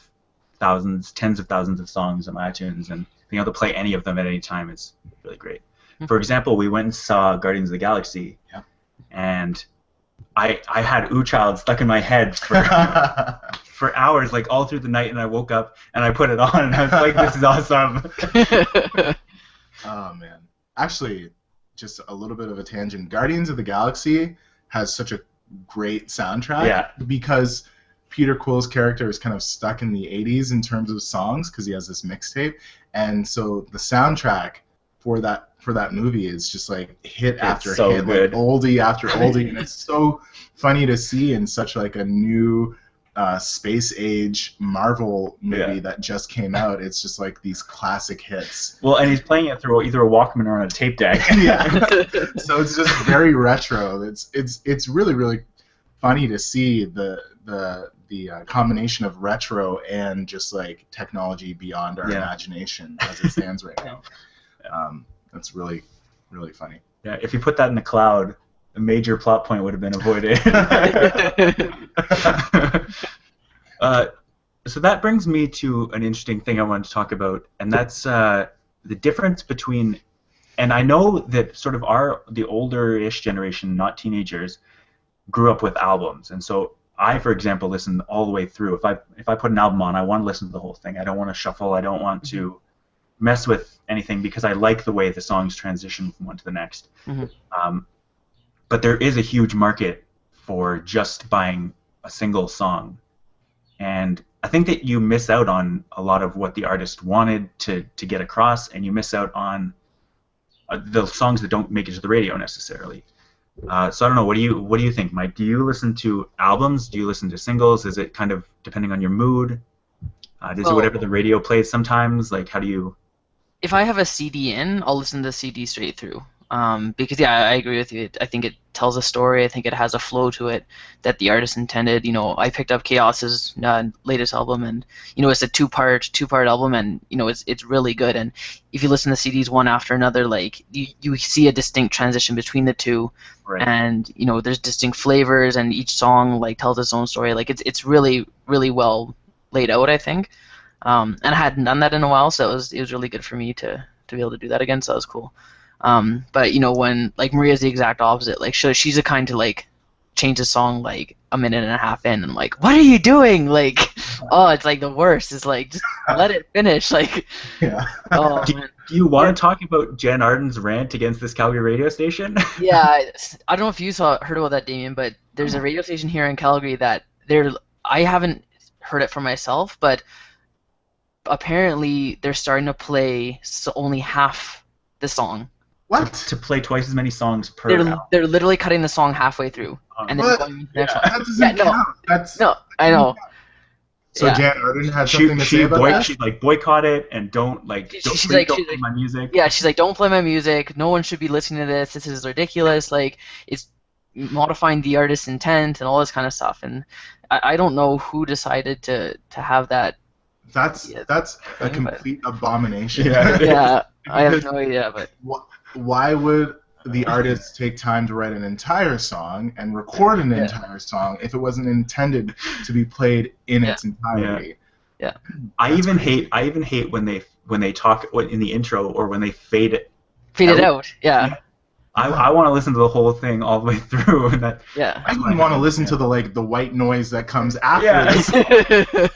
tens of thousands of songs on my iTunes, and being able to play any of them at any time is really great. For example, we went and saw Guardians of the Galaxy, and I had Ooh Child stuck in my head for hours, like all through the night, and I woke up and I put it on, and I was like, this is awesome. Oh, man. Actually, just a little bit of a tangent. Guardians of the Galaxy has such a great soundtrack because Peter Quill's character is kind of stuck in the 80s in terms of songs because he has this mixtape, and so the soundtrack for that movie is just like hit after hit, like oldie after oldie, and it's so funny to see in such like a new space age Marvel movie that just came out. It's just like these classic hits. Well, and he's playing it through either a Walkman or on a tape deck. So it's just very retro. It's really, really funny to see the combination of retro and just like technology beyond our imagination as it stands right now. That's really, really funny. Yeah, if you put that in the cloud, a major plot point would have been avoided. So that brings me to an interesting thing I wanted to talk about, and that's the difference between, and I know that sort of the older-ish generation, not teenagers, grew up with albums, and so I, for example, listen all the way through. If I put an album on, I want to listen to the whole thing. I don't want to shuffle. I don't want to mess with anything because I like the way the songs transition from one to the next. But there is a huge market for just buying a single song, and I think that you miss out on a lot of what the artist wanted to get across, and you miss out on the songs that don't make it to the radio necessarily. So I don't know. What do you think, Mike? Do you listen to albums? Do you listen to singles? Is it kind of depending on your mood? Does it whatever the radio plays sometimes? Like, how do you? If I have a CD in, I'll listen to the CD straight through. Because I agree with you. I think it tells a story. I think it has a flow to it that the artist intended. You know, I picked up Chaos's latest album, and it's a two-part album, and it's really good. And if you listen to CDs one after another, like you see a distinct transition between the two, and there's distinct flavors, and each song like tells its own story. Like it's really, really well laid out, I think. And I hadn't done that in a while, so it was really good for me to be able to do that again. So that was cool. But when like Maria's the exact opposite. Like she's the kind to like change the song like a minute and a half in, and I'm like, what are you doing? Like, oh, it's like the worst. It's like just let it finish. Like, oh man. Do you want to talk about Jen Arden's rant against this Calgary radio station? Yeah, I don't know if you heard about that, Damien, but there's a radio station here in Calgary that I haven't heard it for myself, but apparently they're starting to play only half the song What? to play twice as many songs per They're album. they're literally cutting the song halfway through and then What? going into the next Yeah. one. That doesn't Yeah, no, count. That's no, I know. so. Yeah. Jan Arden had something to say about that. She like boycott it and don't She's please like, don't play my music. yeah, she's like, don't play my music. No one should be listening to this. This is ridiculous. Like, it's modifying the artist's intent and all this kind of stuff. And I don't know who decided to have that. That's a complete abomination. Yeah. Yeah, I have no idea, but Why would the artist take time to write an entire song and record an entire song if it wasn't intended to be played in its entirety? Yeah. I even hate when they talk in the intro or when they fade it out. Yeah. I want to listen to the whole thing all the way through, and that. Yeah. I even want to listen to the white noise that comes after this.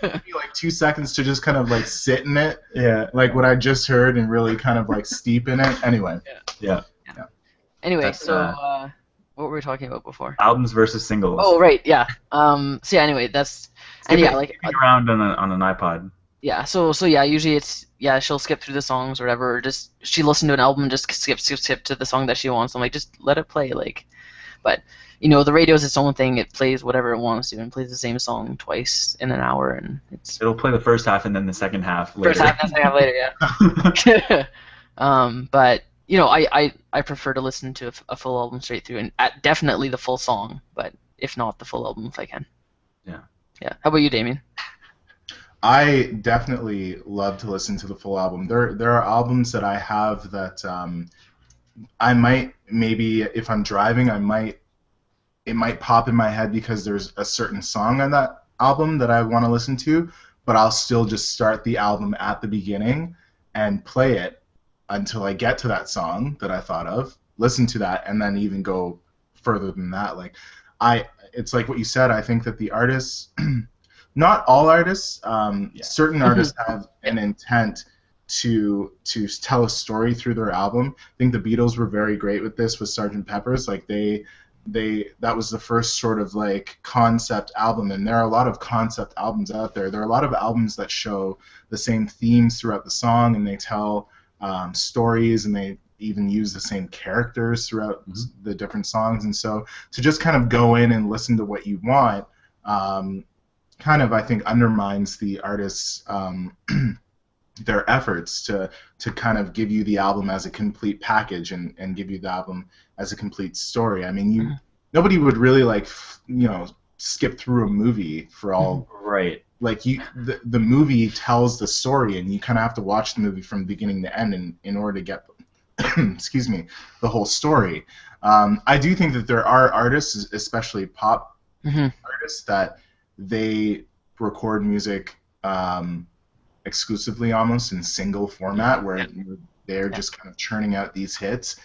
Maybe like 2 seconds to just kind of like sit in it, like what I just heard, and really kind of like steep in it. Anyway. Yeah. Anyway, That's, so what were we talking about before? Albums versus singles. Oh, right, yeah. So yeah, anyway, that's Skipping around on an iPod. Yeah, so yeah, usually it's she'll skip through the songs or whatever, or just she listened to an album and just skip to the song that she wants. I'm like, just let it play, like. But the radio's its own thing. It plays whatever it wants to and plays the same song twice in an hour, and it'll play the first half and then the second half later. First half and second half later, yeah. But I prefer to listen to a full album straight through, and definitely the full song, but if not, the full album if I can. Yeah. Yeah. How about you, Damien? I definitely love to listen to the full album. There are albums that I have that I might, maybe if I'm driving, it might pop in my head because there's a certain song on that album that I want to listen to, but I'll still just start the album at the beginning and play it until I get to that song that I thought of, listen to that, and then even go further than that. Like it's like what you said. I think that the artists, not all artists, certain artists have an intent to tell a story through their album. I think the Beatles were very great with this with Sgt. Pepper's. Like that was the first sort of like concept album, and there are a lot of concept albums out there. There are a lot of albums that show the same themes throughout the song, and they tell stories, and they even use the same characters throughout the different songs. And so to just kind of go in and listen to what you want kind of, I think, undermines the artists' their efforts to kind of give you the album as a complete package and give you the album as a complete story. I mean, nobody would really skip through a movie for all. Right. Like the movie tells the story, and you kind of have to watch the movie from beginning to end in order to get excuse me, the whole story. I do think that there are artists, especially pop artists, that they record music exclusively almost in single format, where they're just kind of churning out these hits,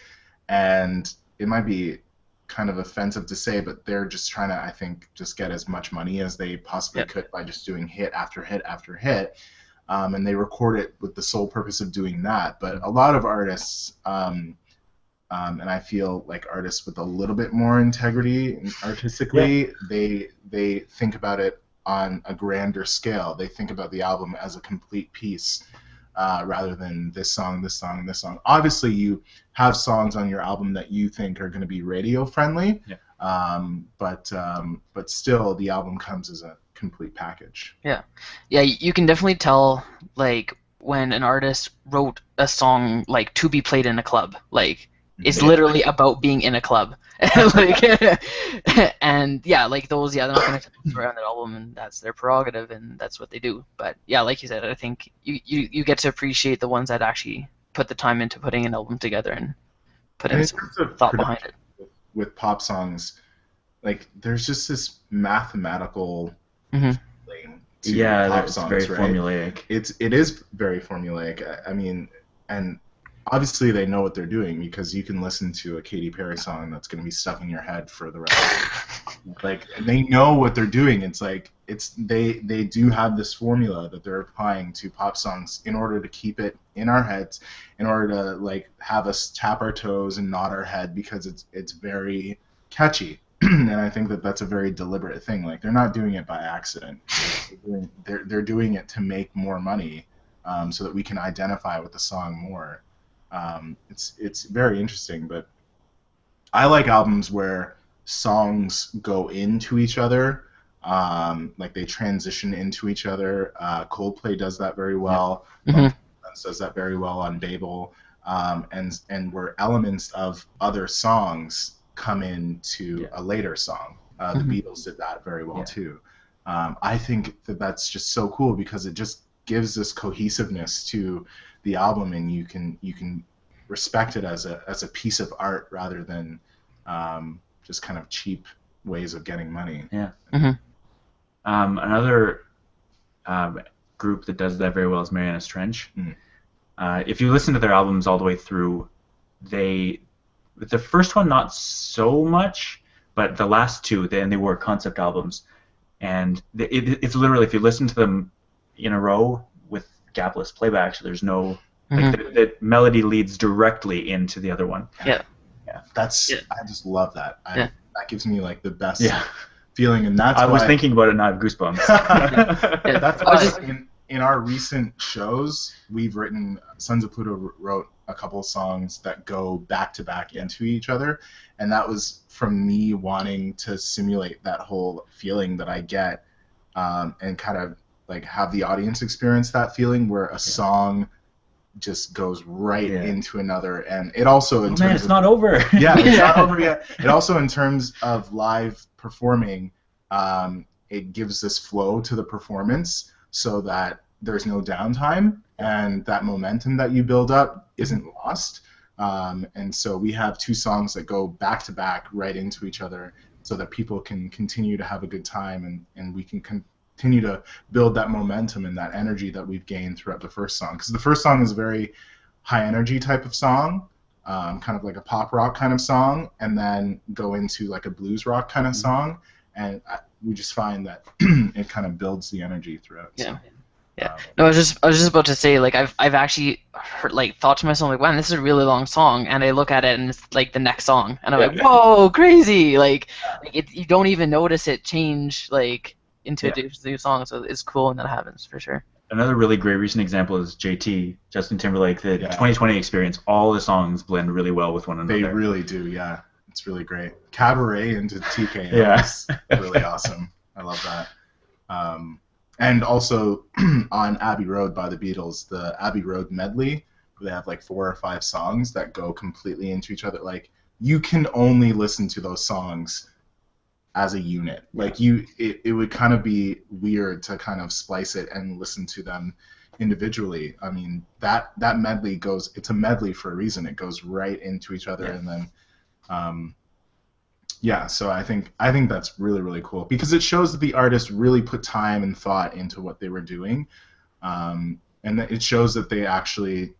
and it might be kind of offensive to say, but they're just trying to, I think, just get as much money as they possibly could by just doing hit after hit after hit, and they record it with the sole purpose of doing that. But a lot of artists, and I feel like artists with a little bit more integrity artistically, they think about it on a grander scale. They think about the album as a complete piece, rather than this song, this song, and this song. Obviously, you have songs on your album that you think are going to be radio friendly, but still, the album comes as a complete package. Yeah, you can definitely tell like when an artist wrote a song like to be played in a club, like it's literally about being in a club. Like, and like those, they're not going to throw around that album, and that's their prerogative, and that's what they do. But like you said, I think you get to appreciate the ones that actually put the time into putting an album together and put in some thought behind it. With pop songs, like there's just this mathematical thing to pop songs, very right? formulaic. It is very formulaic. I mean, and obviously they know what they're doing, because you can listen to a Katy Perry song that's going to be stuck in your head for the rest of it. Like, they know what they're doing. It's like they do have this formula that they're applying to pop songs in order to keep it in our heads, in order to like have us tap our toes and nod our head, because it's very catchy. And I think that that's a very deliberate thing. Like, they're not doing it by accident. They're doing it to make more money, so that we can identify with the song more. It's very interesting, but I like albums where songs go into each other, like they transition into each other. Coldplay does that very well. Mhm. Does that very well on Babel, and where elements of other songs come into a later song. The Beatles did that very well too. I think that that's just so cool because it just gives this cohesiveness to the album, and you can respect it as a piece of art rather than just kind of cheap ways of getting money. Yeah. Mhm. Another group that does that very well is Marianas Trench. If you listen to their albums all the way through, the first one not so much, but the last two, they were concept albums, and it's literally, if you listen to them in a row with gapless playbacks, there's no like the melody leads directly into the other one. Yeah. I just love that. That gives me like the best Yeah. feeling, and that's I why was thinking about it and I have goosebumps. that's why in our recent shows we've written, Sons of Pluto wrote a couple of songs that go back to back into each other, and that was from me wanting to simulate that whole feeling that I get, and kind of like have the audience experience that feeling where a song just goes right into another. And it also in terms it's not over. It's not over yet. It also, in terms of live performing, it gives this flow to the performance so that there's no downtime, and that momentum that you build up isn't lost. And so we have two songs that go back to back right into each other so that people can continue to have a good time, and we can continue to build that momentum and that energy that we've gained throughout the first song. Because the first song is a very high energy type of song, kind of like a pop rock kind of song, and then go into like a blues rock kind of song, and we just find that it kind of builds the energy throughout. Yeah. So, Yeah. No, I was just about to say, like, I've actually thought to myself, like, wow, this is a really long song, and I look at it and it's like the next song, and I'm like, whoa, crazy! Like you don't even notice it change like into a new song, so it's cool when that happens for sure. Another really great recent example is JT, Justin Timberlake, the 2020 experience. All the songs blend really well with one another. They really do, yeah. It's really great. Cabaret into TK is really awesome. I love that. And also on Abbey Road by the Beatles, the Abbey Road medley, where they have like 4 or 5 songs that go completely into each other. Like, you can only listen to those songs as a unit. Like, it would kind of be weird to kind of splice it and listen to them individually. I mean, that medley goes, it's a medley for a reason. It goes right into each other, and then so I think that's really, really cool, because it shows that the artist really put time and thought into what they were doing, and that it shows that they actually,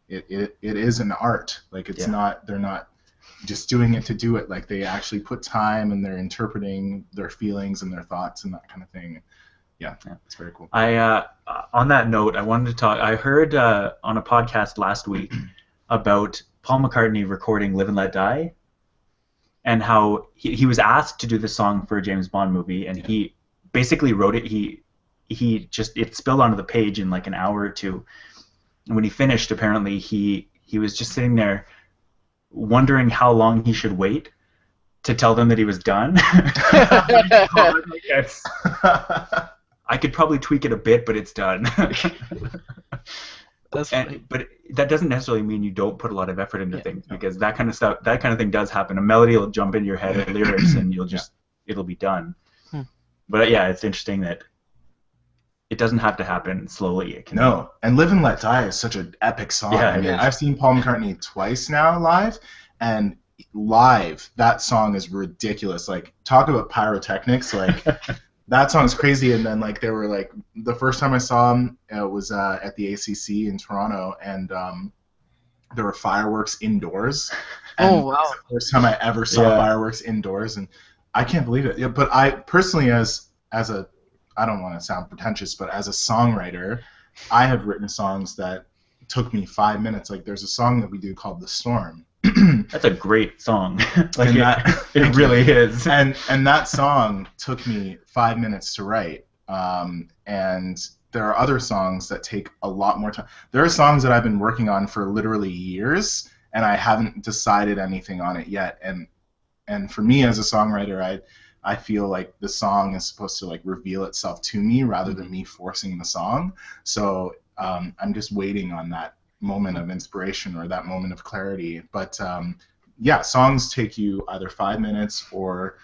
it is an art. Like, it's not, they're not just doing it to do it. Like, they actually put time, and they're interpreting their feelings and their thoughts and that kind of thing. Yeah, it's very cool. On that note, I wanted to talk. I heard on a podcast last week about Paul McCartney recording "Live and Let Die," and how he was asked to do this song for a James Bond movie, and he basically wrote it. It spilled onto the page in like an hour or two. And when he finished, apparently he was just sitting there wondering how long he should wait to tell them that he was done. I could probably tweak it a bit, but it's done. That's funny. But that doesn't necessarily mean you don't put a lot of effort into things, because that kind of thing does happen. A melody will jump into your head, and lyrics, and it'll be done. But it's interesting that it doesn't have to happen slowly. It can and "Live and Let Die" is such an epic song. Yeah, I mean, I've seen Paul McCartney twice now live, and live that song is ridiculous. Like, talk about pyrotechnics, like. That song's crazy. And then, like, they were like, the first time I saw him, it was at the ACC in Toronto, and there were fireworks indoors. And oh, wow. It was the first time I ever saw fireworks indoors, and I can't believe it. Yeah, but I personally, as a, I don't want to sound pretentious, but as a songwriter, I have written songs that took me 5 minutes. Like, there's a song that we do called "The Storm." That's a great song. Like, it really is. And that song took me 5 minutes to write. And there are other songs that take a lot more time. There are songs that I've been working on for literally years, and I haven't decided anything on it yet. And for me as a songwriter, I feel like the song is supposed to like reveal itself to me rather than me forcing the song. So I'm just waiting on that moment of inspiration or that moment of clarity. But yeah, songs take you either 5 minutes or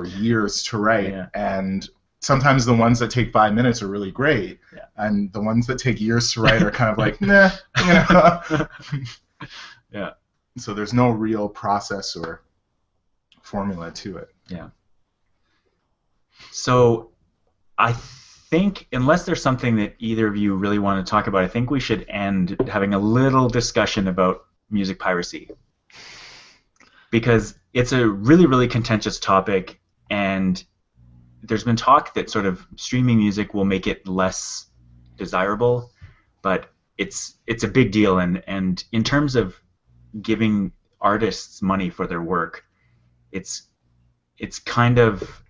years to write, and sometimes the ones that take 5 minutes are really great, and the ones that take years to write are kind of like, nah, you know. Yeah. So there's no real process or formula to it. Yeah. So I think, unless there's something that either of you really want to talk about, I think we should end having a little discussion about music piracy, because it's a really, really contentious topic, and there's been talk that sort of streaming music will make it less desirable, but it's a big deal, and in terms of giving artists money for their work, it's kind of,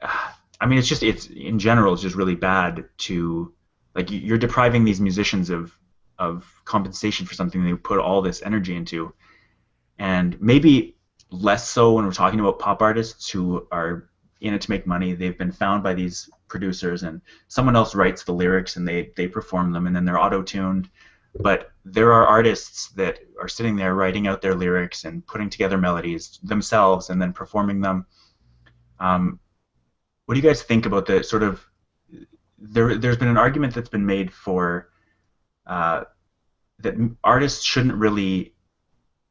I mean, it's in general, it's just really bad to, like, you're depriving these musicians of compensation for something they put all this energy into, and maybe less so when we're talking about pop artists who are in it to make money. They've been found by these producers, and someone else writes the lyrics, and they perform them, and then they're auto-tuned. But there are artists that are sitting there writing out their lyrics and putting together melodies themselves and then performing them. What do you guys think about the sort of, there's been an argument that's been made for that artists shouldn't really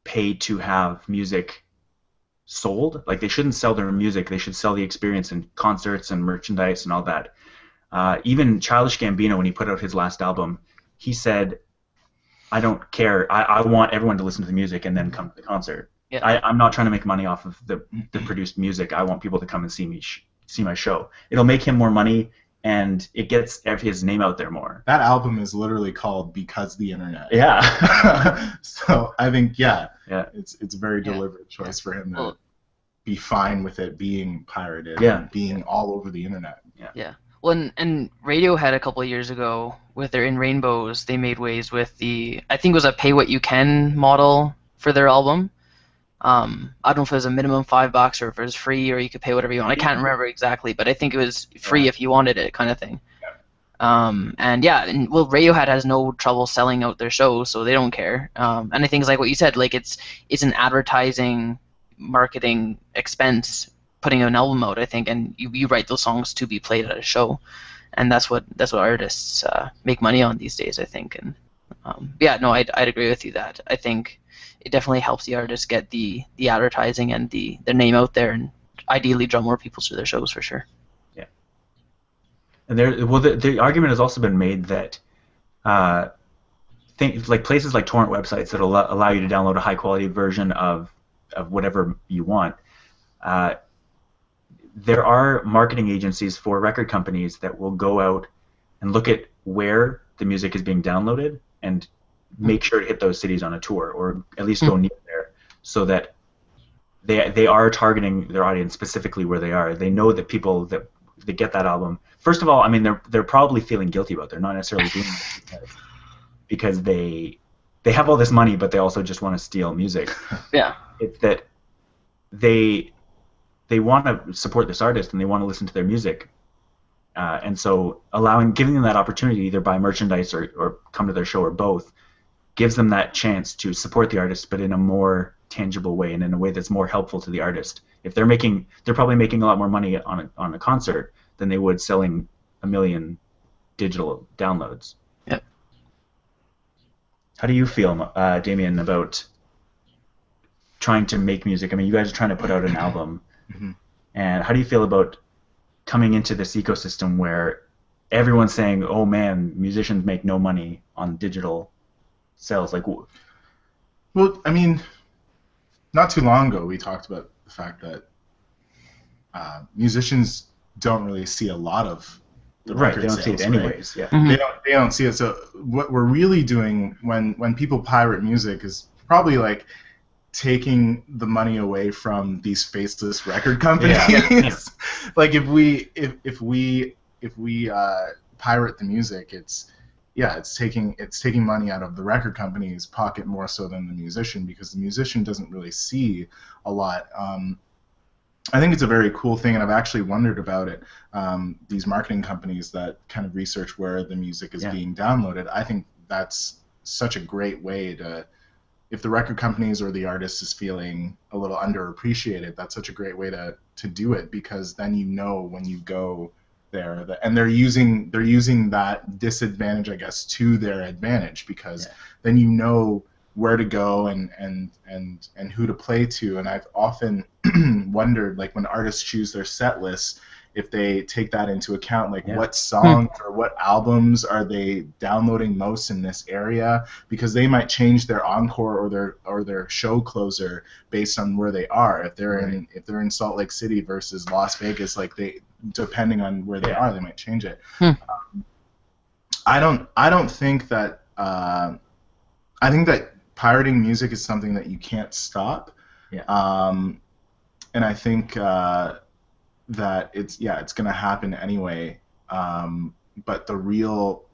pay to have music sold. Like, they shouldn't sell their music, they should sell the experience in concerts and merchandise and all that. Even Childish Gambino, when he put out his last album, he said, I don't care, I want everyone to listen to the music and then come to the concert. Yeah. I'm not trying to make money off of the produced music. I want people to come and see my show. It'll make him more money, and it gets his name out there more. That album is literally called Because the Internet. Yeah. So I think, it's a very deliberate choice for him to be fine with it being pirated and being all over the internet. Yeah. Well, and Radiohead a couple of years ago, with their In Rainbows, they made waves with I think it was a pay what you can model for their album. I don't know if it was a minimum $5 or if it was free or you could pay whatever you want. I can't remember exactly, but I think it was free if you wanted it, kind of thing. Radiohead has no trouble selling out their shows, so they don't care. And I think it's like what you said, like it's an advertising, marketing expense putting an album out, I think, and you write those songs to be played at a show, and that's what artists make money on these days, I think. And I'd agree with you that I think it definitely helps the artists get the advertising and their name out there, and ideally draw more people to their shows for sure. Yeah. And the argument has also been made that things like places like torrent websites that allow you to download a high quality version of whatever you want. There are marketing agencies for record companies that will go out and look at where the music is being downloaded and make sure to hit those cities on a tour, or at least go near there, so that they are targeting their audience specifically where they are. They know that people that get that album, first of all, I mean, they're probably feeling guilty about it. They're not necessarily doing it because they have all this money, but they also just want to steal music. Yeah. It's that they want to support this artist and they want to listen to their music, and so giving them that opportunity, either buy merchandise or come to their show or both, gives them that chance to support the artist, but in a more tangible way and in a way that's more helpful to the artist. If they're probably making a lot more money on a concert than they would selling 1 million digital downloads. Yep. How do you feel, Damien, about trying to make music? I mean, you guys are trying to put out an album, and how do you feel about coming into this ecosystem where everyone's saying, "Oh man, musicians make no money on digital sales"? Like, well, I mean, not too long ago we talked about the fact that musicians don't really see a lot of the record they don't sales, see it anyways. Right? Yeah. Mm-hmm. They don't see it. So what we're really doing when people pirate music is probably like taking the money away from these faceless record companies. Yeah. Like if we pirate the music, it's taking money out of the record company's pocket more so than the musician, because the musician doesn't really see a lot. I think it's a very cool thing, and I've actually wondered about it. These marketing companies that kind of research where the music is being downloaded, I think that's such a great way to, if the record companies or the artist is feeling a little underappreciated, that's such a great way to do it, because then you know when you go there and they're using that disadvantage, I guess, to their advantage, because then you know where to go and who to play to. And I've often wondered, like, when artists choose their set lists, if they take that into account, like what songs or what albums are they downloading most in this area, because they might change their encore or their show closer based on where they are. If they're in Salt Lake City versus Las Vegas, like, they, depending on where they are, they might change it. I don't think that I think that pirating music is something that you can't stop. And I think that it's going to happen anyway. But the real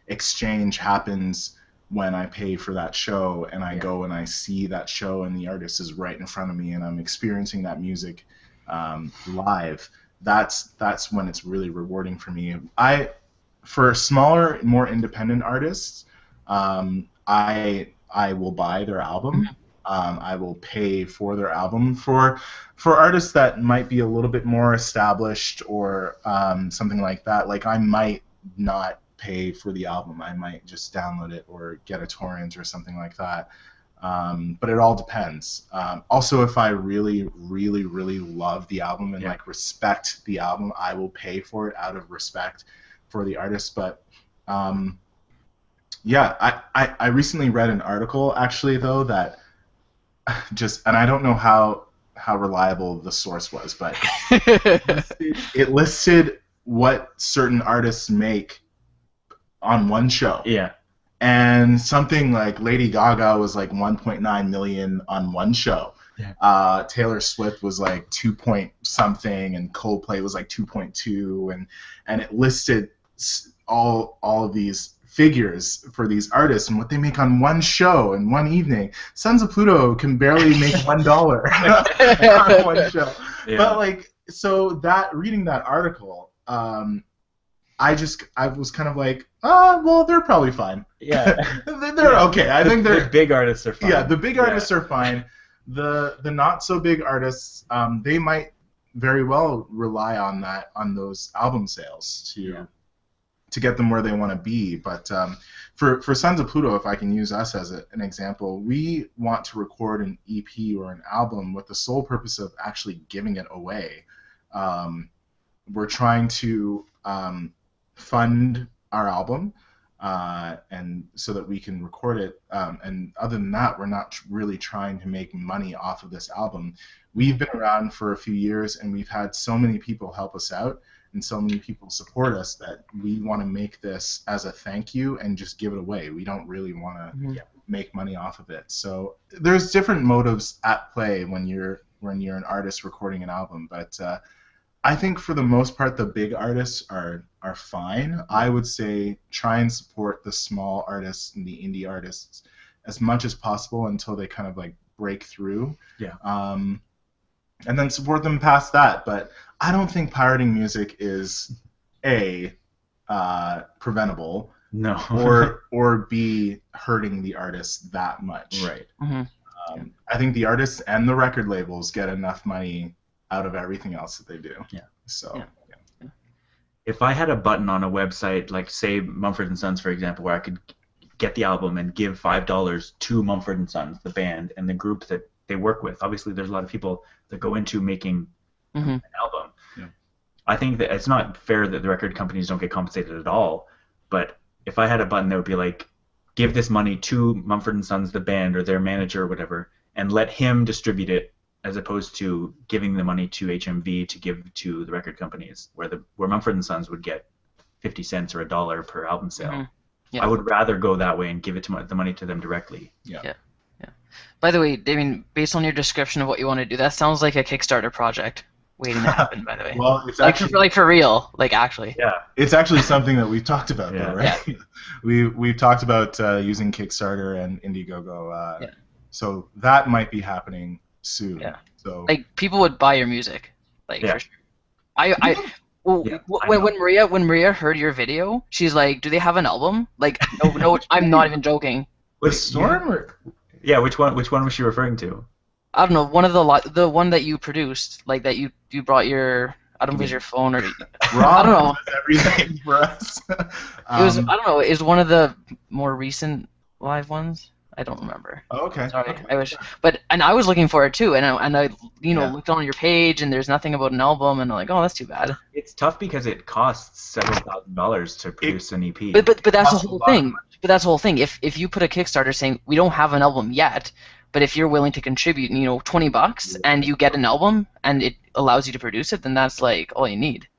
exchange happens when I pay for that show and I go and I see that show and the artist is right in front of me and I'm experiencing that music live. That's when it's really rewarding for me. For smaller, more independent artists, I will buy their album. I will pay for their album. For artists that might be a little bit more established or something like that, like, I might not pay for the album. I might just download it or get a torrent or something like that. But it all depends. Also, if I really, really, really love the album and like respect the album, I will pay for it out of respect for the artist. But I recently read an article, actually, though, that and I don't know how reliable the source was, but it listed what certain artists make on one show. And something like Lady Gaga was like 1.9 million on one show. Taylor Swift was like 2 point something, and Coldplay was like 2.2, and it listed all of these figures for these artists and what they make on one show in one evening. Sons of Pluto can barely make $1 on one show. But like, so that, reading that article, I was kind of like, well, they're probably fine. They're okay. I think the big artists are fine. The big artists are fine. The not so big artists, they might very well rely on those album sales to get them where they want to be. But for Sons of Pluto, if I can use us as an example, we want to record an EP or an album with the sole purpose of actually giving it away. We're trying to fund our album, and so that we can record it. And other than that, we're not really trying to make money off of this album. We've been around for a few years, and we've had so many people help us out and so many people support us that we want to make this as a thank you and just give it away. We don't really want to make money off of it. So there's different motives at play when you're an artist recording an album. But I think for the most part, the big artists are fine. I would say try and support the small artists and the indie artists as much as possible until they kind of like break through. And then support them past that. But I don't think pirating music is preventable, or B, hurting the artist that much. I think the artists and the record labels get enough money out of everything else that they do. If I had a button on a website, like say Mumford & Sons, for example, where I could get the album and give $5 to Mumford & Sons, the band, and the group that they work with. Obviously, there's a lot of people that go into making an album. I think that it's not fair that the record companies don't get compensated at all, but if I had a button that would be like, give this money to Mumford & Sons, the band, or their manager or whatever, and let him distribute it, as opposed to giving the money to HMV to give to the record companies, where Mumford & Sons would get 50 cents or $1 per album sale. I would rather go that way and give it the money to them directly. By the way, Damien, based on your description of what you want to do, that sounds like a Kickstarter project. waiting to happen. By the way, Well, it's like actually for real, like actually. Yeah. it's actually something that we've talked about, Yeah. though, right? We've talked about using Kickstarter and Indiegogo. Yeah. So that might be happening soon. Yeah. So Like people would buy your music, like Yeah. for sure. Well, Yeah, I know. when Maria heard your video, she's like, "Do they have an album?" Like, no, I'm not even joking. with Storm, or Yeah, which one was she referring to? I don't know, one of the one that you produced, like that you brought your, I don't know if it was your phone or Rob I don't know. does everything for us. It was I don't know, it was one of the more recent live ones. I don't remember. Okay. Sorry, Okay. I wish. But I was looking for it too, and I Yeah. looked on your page, and there's nothing about an album, and I'm like, oh, that's too bad. It's tough because it costs several $1,000s to produce an EP. But that's the Costs a whole lot. thing. But that's the whole thing. If you put a Kickstarter saying we don't have an album yet, but if you're willing to contribute, $20, and you get an album, and it allows you to produce it, then that's like all you need.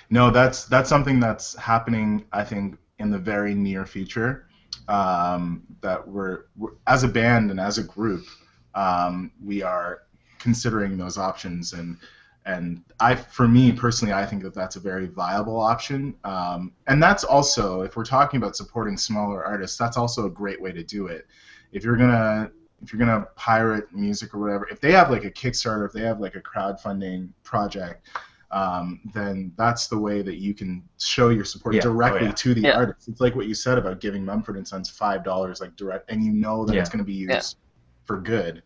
No, that's something that's happening, I think, in the very near future. That we're as a band and as a group, we are considering those options, and for me personally, I think that that's a very viable option. And that's also, if we're talking about supporting smaller artists, that's also a great way to do it. If you're gonna pirate music or whatever, if they have like a Kickstarter, if they have like a crowdfunding project, then that's the way that you can show your support directly to the artist. It's like what you said about giving Mumford and Sons $5 like direct, and you know that it's going to be used for good,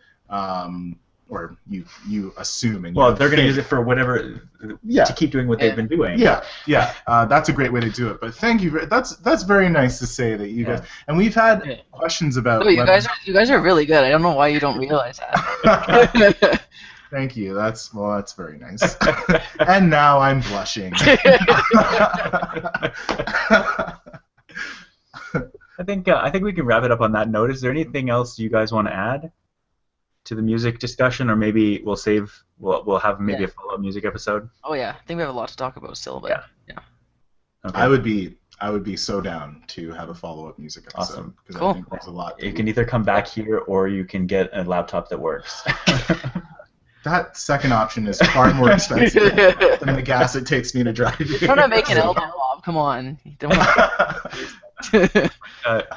or you assume. And well, they're going to use it for whatever to keep doing what they've been doing. That's a great way to do it. But thank you. That's very nice to say that you guys. And we've had questions about. No, you guys are really good. I don't know why you don't realize that. Thank you. That's very nice. And now I'm blushing. I think we can wrap it up on that note. Is there anything else you guys want to add to the music discussion, or maybe we'll have maybe a follow-up music episode? Oh yeah, I think we have a lot to talk about still, but yeah. Okay. I would be so down to have a follow-up music episode. Awesome. Cool. I think there's a lot. You can either come back here or you can get a laptop that works. That second option is far more expensive than the gas it takes me to drive here. You're trying to make an album, Bob. Come on.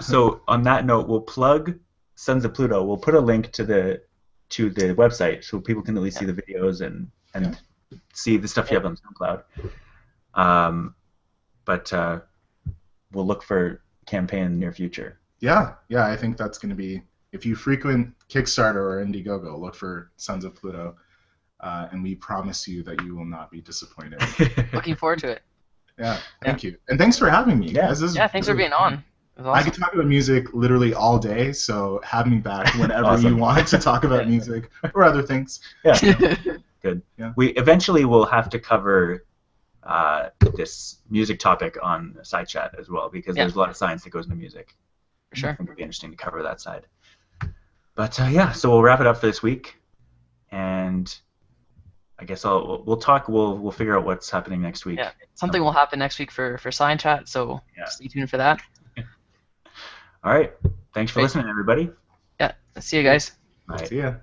So on that note, we'll plug Sons of Pluto. We'll put a link to the website so people can at least see the videos and see the stuff you have on SoundCloud. But we'll look for campaign in the near future. Yeah, I think that's going to be. If you frequent Kickstarter or Indiegogo, look for Sons of Pluto, and we promise you that you will not be disappointed. Looking forward to it. Yeah, thank you. And thanks for having me. Yeah, thanks for being on. It was awesome. I could talk about music literally all day, so have me back whenever you want to talk about music or other things. Yeah, good. Yeah. We eventually will have to cover this music topic on Side Chat as well, because there's a lot of science that goes into music. For sure. I think it'd be interesting to cover that side. But so we'll wrap it up for this week, and I guess we'll talk. We'll figure out what's happening next week. Yeah, something will happen next week for Sign Chat, so stay tuned for that. All right. Thanks for listening, everybody. Yeah. See you guys. Bye. See ya.